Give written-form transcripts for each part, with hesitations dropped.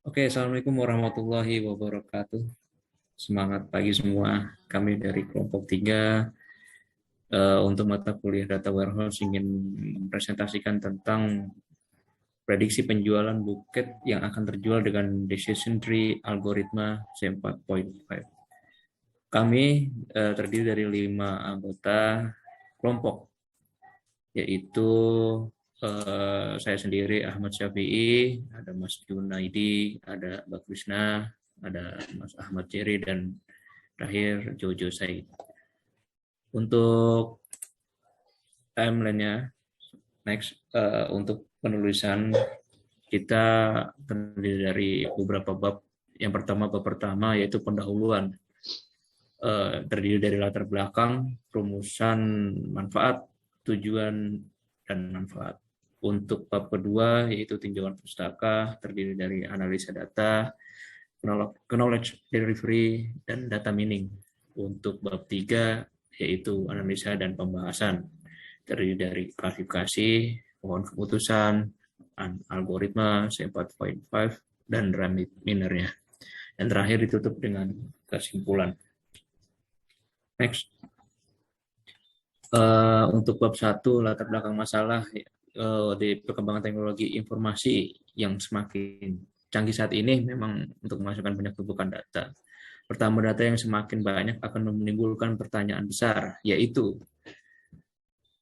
Oke, Assalamualaikum warahmatullahi wabarakatuh. Semangat pagi semua. Kami dari kelompok 3 untuk mata kuliah Data Warehouse ingin mempresentasikan tentang prediksi penjualan buket yang akan terjual dengan Decision Tree Algoritma C4.5. Kami terdiri dari 5 anggota kelompok, yaitu saya sendiri Ahmad Syafi'i, ada Mas Junaidi, ada Mbak Krishna, ada Mas Ahmad Jerry, dan terakhir Jojo Said. Untuk timelinenya, next, untuk penulisan kita terdiri dari beberapa bab. Yang pertama, bab pertama yaitu pendahuluan, terdiri dari latar belakang, rumusan, manfaat, tujuan, dan manfaat. Untuk bab kedua yaitu tinjauan pustaka, terdiri dari analisa data, knowledge delivery, dan data mining. Untuk bab 3 yaitu analisa dan pembahasan, terdiri dari klasifikasi, pohon keputusan, algoritma C4.5, dan raminernya. Dan terakhir ditutup dengan kesimpulan. Next. Untuk bab 1, latar belakang masalah di perkembangan teknologi informasi yang semakin canggih saat ini memang untuk memasukkan banyak tumpukan data. Pertama, data yang semakin banyak akan menimbulkan pertanyaan besar, yaitu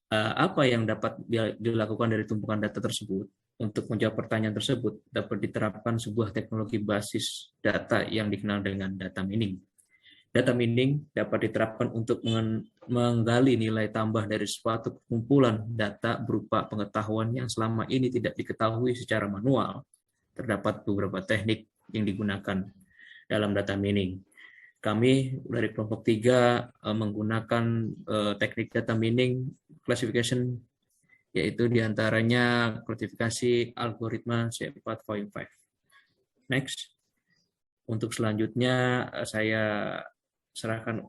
apa yang dapat dilakukan dari tumpukan data tersebut. Untuk menjawab pertanyaan tersebut, dapat diterapkan sebuah teknologi basis data yang dikenal dengan data mining. Data mining dapat diterapkan untuk menggali nilai tambah dari suatu kumpulan data berupa pengetahuan yang selama ini tidak diketahui secara manual. Terdapat beberapa teknik yang digunakan dalam data mining. Kami dari kelompok 3 menggunakan teknik data mining classification, yaitu diantaranya klasifikasi algoritma C4.5. Next. Untuk selanjutnya saya serahkan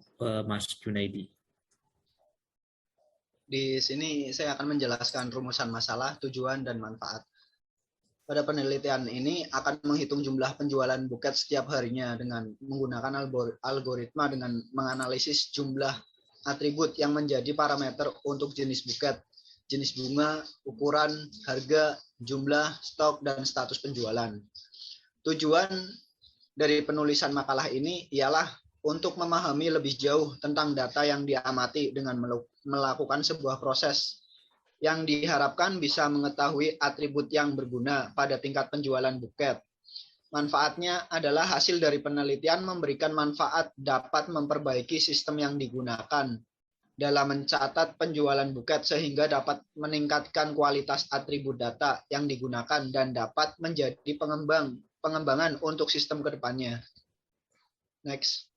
Mas Junaidi. Di sini saya akan menjelaskan rumusan masalah, tujuan, dan manfaat. Pada penelitian ini akan menghitung jumlah penjualan buket setiap harinya dengan menggunakan algoritma dengan menganalisis jumlah atribut yang menjadi parameter untuk jenis buket, jenis bunga, ukuran, harga, jumlah, stok, dan status penjualan. Tujuan dari penulisan makalah ini ialah untuk memahami lebih jauh tentang data yang diamati dengan melakukan sebuah proses yang diharapkan bisa mengetahui atribut yang berguna pada tingkat penjualan buket. Manfaatnya adalah hasil dari penelitian memberikan manfaat dapat memperbaiki sistem yang digunakan dalam mencatat penjualan buket sehingga dapat meningkatkan kualitas atribut data yang digunakan dan dapat menjadi pengembangan untuk sistem kedepannya. Next.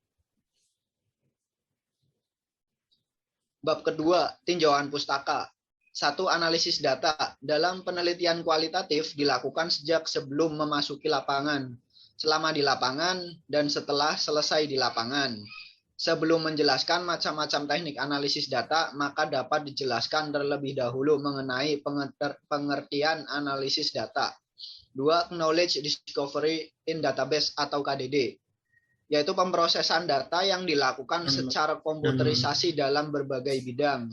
Bab kedua, tinjauan pustaka. 1. Analisis data. Dalam penelitian kualitatif dilakukan sejak sebelum memasuki lapangan, selama di lapangan, dan setelah selesai di lapangan. Sebelum menjelaskan macam-macam teknik analisis data, maka dapat dijelaskan terlebih dahulu mengenai pengertian analisis data. 2. Knowledge Discovery in Database atau KDD, yaitu pemrosesan data yang dilakukan secara komputerisasi dalam berbagai bidang.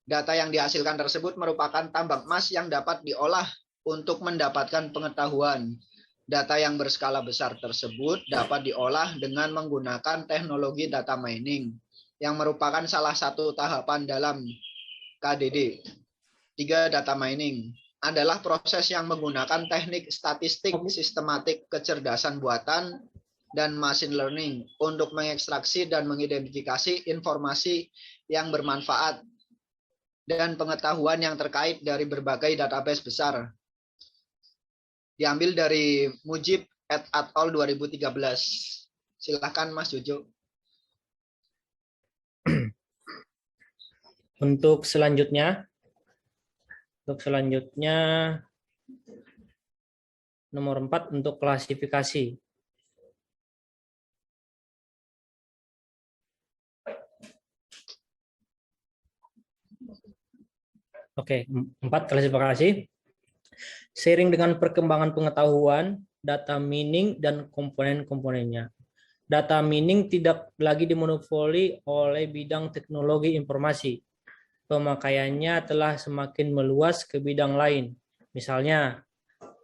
Data yang dihasilkan tersebut merupakan tambang emas yang dapat diolah untuk mendapatkan pengetahuan. Data yang berskala besar tersebut dapat diolah dengan menggunakan teknologi data mining, yang merupakan salah satu tahapan dalam KDD. 3. Data mining adalah proses yang menggunakan teknik statistik, sistematik, kecerdasan buatan, dan machine learning untuk mengekstraksi dan mengidentifikasi informasi yang bermanfaat dan pengetahuan yang terkait dari berbagai database besar. Diambil dari Mujib et al. 2013. Silakan Mas Jojo. Untuk selanjutnya nomor 4 untuk klasifikasi. Oke, 4 klasifikasi. Seiring dengan perkembangan pengetahuan, data mining dan komponen-komponennya. Data mining tidak lagi dimonopoli oleh bidang teknologi informasi. Pemakaiannya telah semakin meluas ke bidang lain, misalnya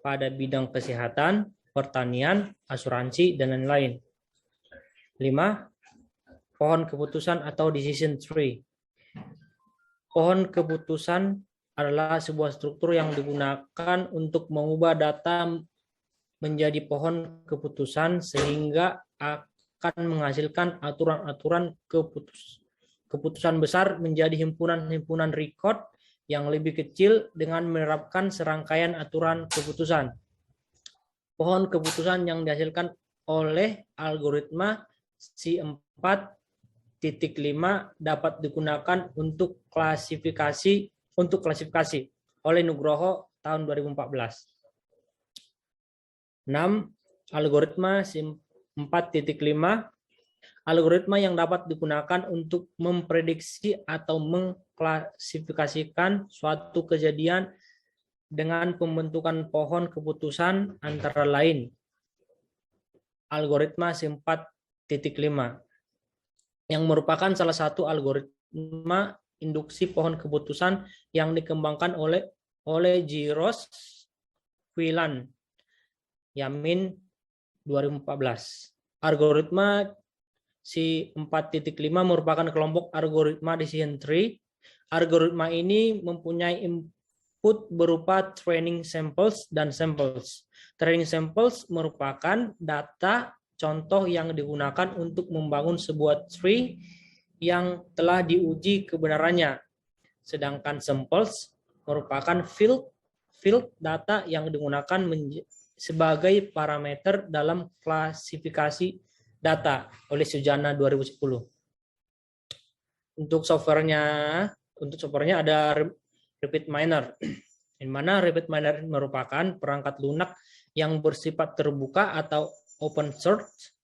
pada bidang kesehatan, pertanian, asuransi, dan lain-lain. 5. Pohon keputusan atau decision tree. Pohon keputusan adalah sebuah struktur yang digunakan untuk mengubah data menjadi pohon keputusan sehingga akan menghasilkan aturan-aturan keputusan besar menjadi himpunan-himpunan record yang lebih kecil dengan menerapkan serangkaian aturan keputusan. Pohon keputusan yang dihasilkan oleh algoritma C4.5 dapat digunakan untuk klasifikasi oleh Nugroho tahun 2014. 6. Algoritma C4.5 algoritma yang dapat digunakan untuk memprediksi atau mengklasifikasikan suatu kejadian dengan pembentukan pohon keputusan antara lain algoritma C4.5 yang merupakan salah satu algoritma induksi pohon keputusan yang dikembangkan oleh Giros Quillan Yamin 2014. Algoritma C4.5 merupakan kelompok algoritma decision tree. Algoritma ini mempunyai input berupa training samples dan samples. Training samples merupakan data contoh yang digunakan untuk membangun sebuah tree yang telah diuji kebenarannya. Sedangkan samples merupakan field data yang digunakan sebagai parameter dalam klasifikasi data oleh Sujana 2010. Untuk softwarenya ada RapidMiner, di mana RapidMiner merupakan perangkat lunak yang bersifat terbuka atau open source.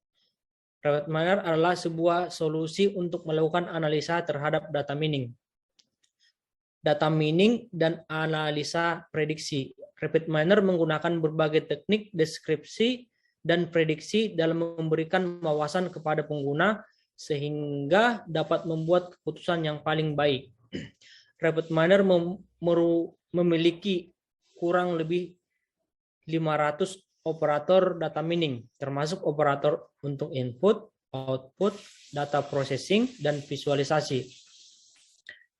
RapidMiner adalah sebuah solusi untuk melakukan analisa terhadap data mining dan analisa prediksi. RapidMiner menggunakan berbagai teknik deskripsi dan prediksi dalam memberikan wawasan kepada pengguna sehingga dapat membuat keputusan yang paling baik. RapidMiner memiliki kurang lebih 500 operator data mining, termasuk operator untuk input, output, data processing, dan visualisasi.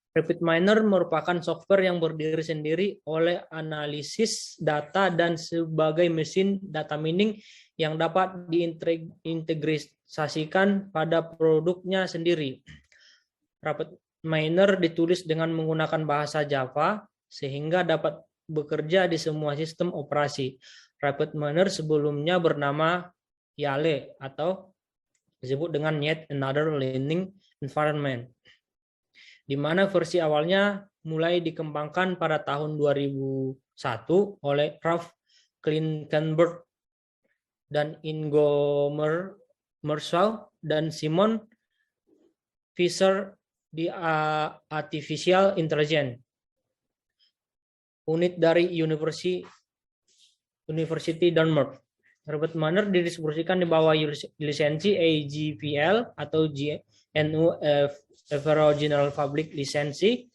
RapidMiner merupakan software yang berdiri sendiri oleh analisis data dan sebagai mesin data mining yang dapat diintegrasikan pada produknya sendiri. RapidMiner ditulis dengan menggunakan bahasa Java sehingga dapat bekerja di semua sistem operasi. RapidMiner sebelumnya bernama Yale atau disebut dengan Yet Another Learning Environment, di mana versi awalnya mulai dikembangkan pada tahun 2001 oleh Ralph Klinkenberg dan Ingo Mershaw dan Simon Fisher di Artificial Intelligence, unit dari University Dartmouth. RapidMiner didistribusikan di bawah lisensi AGPL atau GNU Federal General Public Lisensi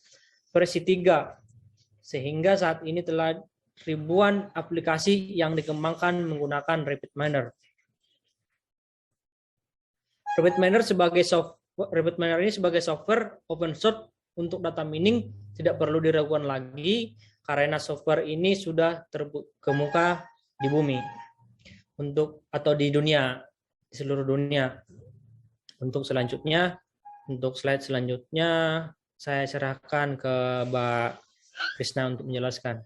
versi 3, sehingga saat ini telah ribuan aplikasi yang dikembangkan menggunakan RapidMiner. RapidMiner ini sebagai software open source untuk data mining tidak perlu diragukan lagi karena software ini sudah terkemuka di bumi di dunia, di seluruh dunia. Untuk slide selanjutnya saya serahkan ke Mbak Krisna untuk menjelaskan.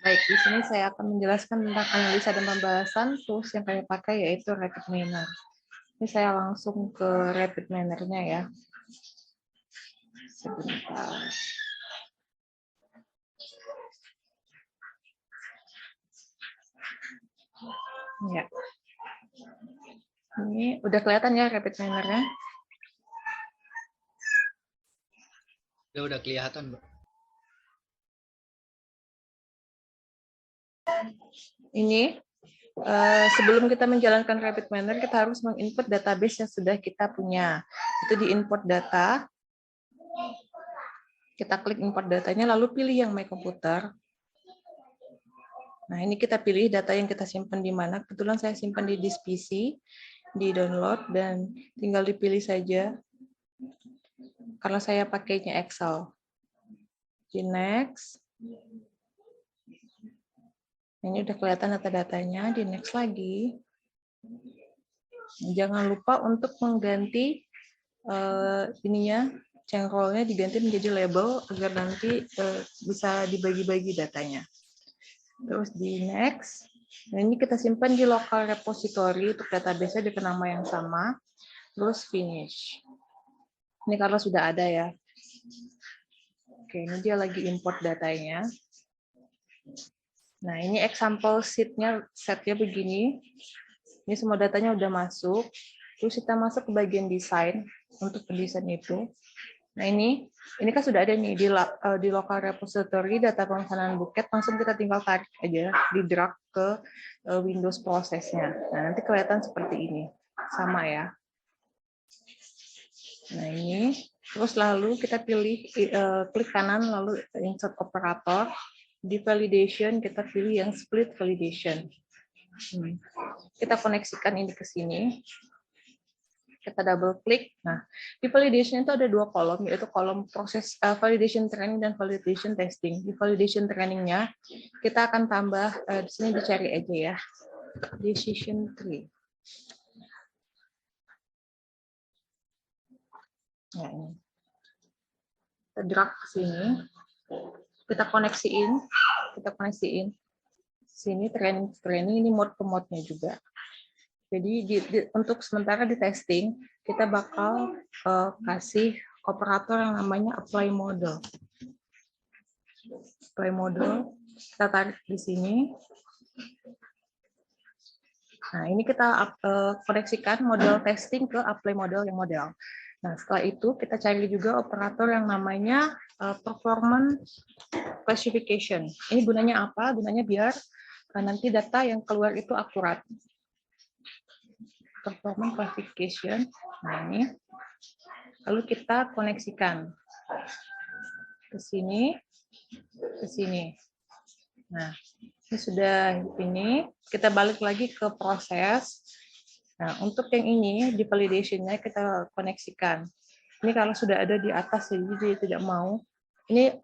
Baik, di sini saya akan menjelaskan tentang analisa dan pembahasan tools yang kami pakai yaitu RapidMiner. Ini saya langsung ke RapidMiner-nya ya. Sebentar. Ya. Ini udah kelihatan ya RapidMiner-nya? Udah kelihatan, Mbak. Ini sebelum kita menjalankan rapid manner, kita harus menginput database yang sudah kita punya. Itu di import data. Kita klik import datanya, lalu pilih yang My Computer. Nah, ini kita pilih data yang kita simpan di mana. Kebetulan saya simpan di disk PC, di download, dan tinggal dipilih saja. Karena saya pakainya Excel. Di next. Ini udah kelihatan data-datanya, di next lagi. Jangan lupa untuk mengganti ininya, cengkrolnya diganti menjadi label agar nanti bisa dibagi-bagi datanya. Terus di next. Nah, ini kita simpan di local repository untuk database-nya dengan nama yang sama. Terus finish. Ini karena sudah ada ya. Oke, ini dia lagi import datanya. Nah, ini example setnya begini. Ini semua datanya udah masuk. Terus kita masuk ke bagian desain untuk pendesain itu. Nah, ini kan sudah ada nih di local repository data pemesanan buket. Langsung kita tinggal tarik aja, di drag ke Windows prosesnya. Nah, nanti kelihatan seperti ini. Sama ya. Nah, ini. Terus lalu kita pilih, klik kanan, lalu insert operator. Di validation, kita pilih yang split validation. Kita koneksikan ini ke sini. Kita double klik. Nah, di validation itu ada 2 kolom, yaitu kolom proses validation training dan validation testing. Di validation trainingnya, kita akan tambah, di sini dicari aja ya, decision tree. Nah, ini. Kita drag ke sini. Kita koneksiin sini training ini mode ke mode-nya juga. Jadi untuk sementara di testing kita bakal kasih operator yang namanya apply model. Apply model kita tarik di sini. Nah, ini kita koneksikan model testing ke apply model yang model. Nah, setelah itu kita cari juga operator yang namanya performance classification. Ini gunanya apa? Gunanya biar nanti data yang keluar itu akurat. Performance classification. Nah, ini. Lalu kita koneksikan ke sini, ke sini. Nah, ini sudah ini. Kita balik lagi ke proses. Nah, untuk yang ini, di validation-nya kita koneksikan. Ini kalau sudah ada di atas, jadi dia tidak mau. Ini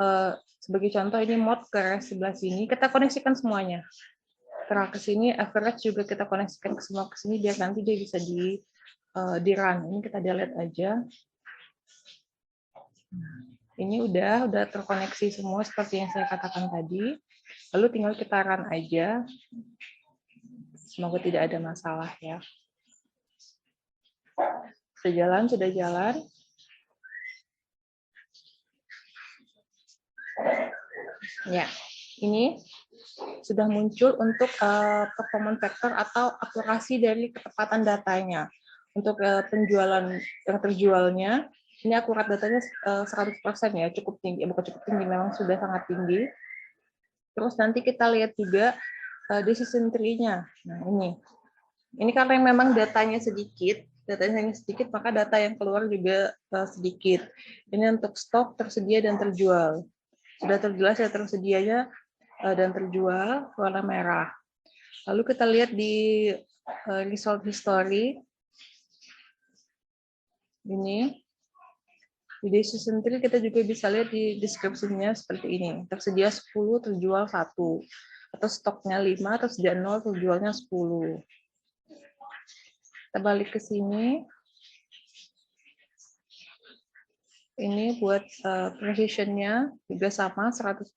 sebagai contoh, ini mode ke sebelah sini, kita koneksikan semuanya. Terus ke sini, average juga kita koneksikan ke semua ke sini, biar nanti dia bisa di run. Ini kita delete aja. Ini udah terkoneksi semua seperti yang saya katakan tadi. Lalu tinggal kita run aja. Semoga tidak ada masalah ya. Sudah jalan. Ya, ini sudah muncul untuk performance factor atau akurasi dari ketepatan datanya. Untuk penjualan yang terjualnya, ini akurat datanya 100% ya, cukup tinggi. Bukan cukup tinggi, memang sudah sangat tinggi. Terus nanti kita lihat juga decision tree-nya. Nah, ini karena memang datanya sedikit, maka data yang keluar juga sedikit. Ini untuk stok, tersedia, dan terjual. Sudah terjelas ya tersedianya dan terjual, warna merah. Lalu kita lihat di result history. Ini. Di decision tree kita juga bisa lihat di deskripsinya seperti ini. Tersedia 10, terjual 1. Atau stoknya 5, tersedia 0, terjualnya 10. Kita balik ke sini. Ini buat precision-nya juga sama 100%.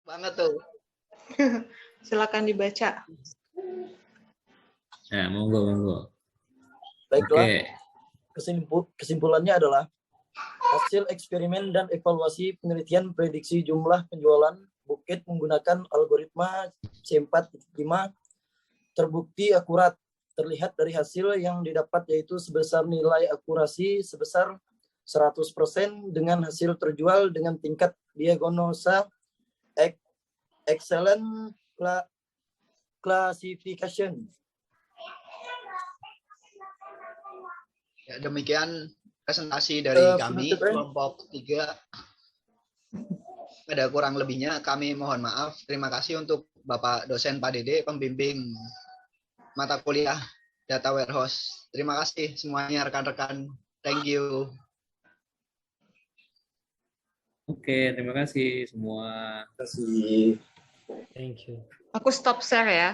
Banget tuh. Silakan dibaca. Ya, monggo. Baiklah, kesimpulannya adalah hasil eksperimen dan evaluasi penelitian prediksi jumlah penjualan buket menggunakan algoritma C4.5 terbukti akurat. Terlihat dari hasil yang didapat yaitu sebesar nilai akurasi sebesar 100% dengan hasil terjual dengan tingkat diagnosa excellent classification. Ya, demikian presentasi dari kami kelompok 3. Ada kurang lebihnya kami mohon maaf. Terima kasih untuk Bapak dosen Pak Dede, pembimbing mata kuliah Data Warehouse. Terima kasih semuanya rekan-rekan. Thank you. Oke, terima kasih semua. Terima kasih. Thank you. Aku stop share ya.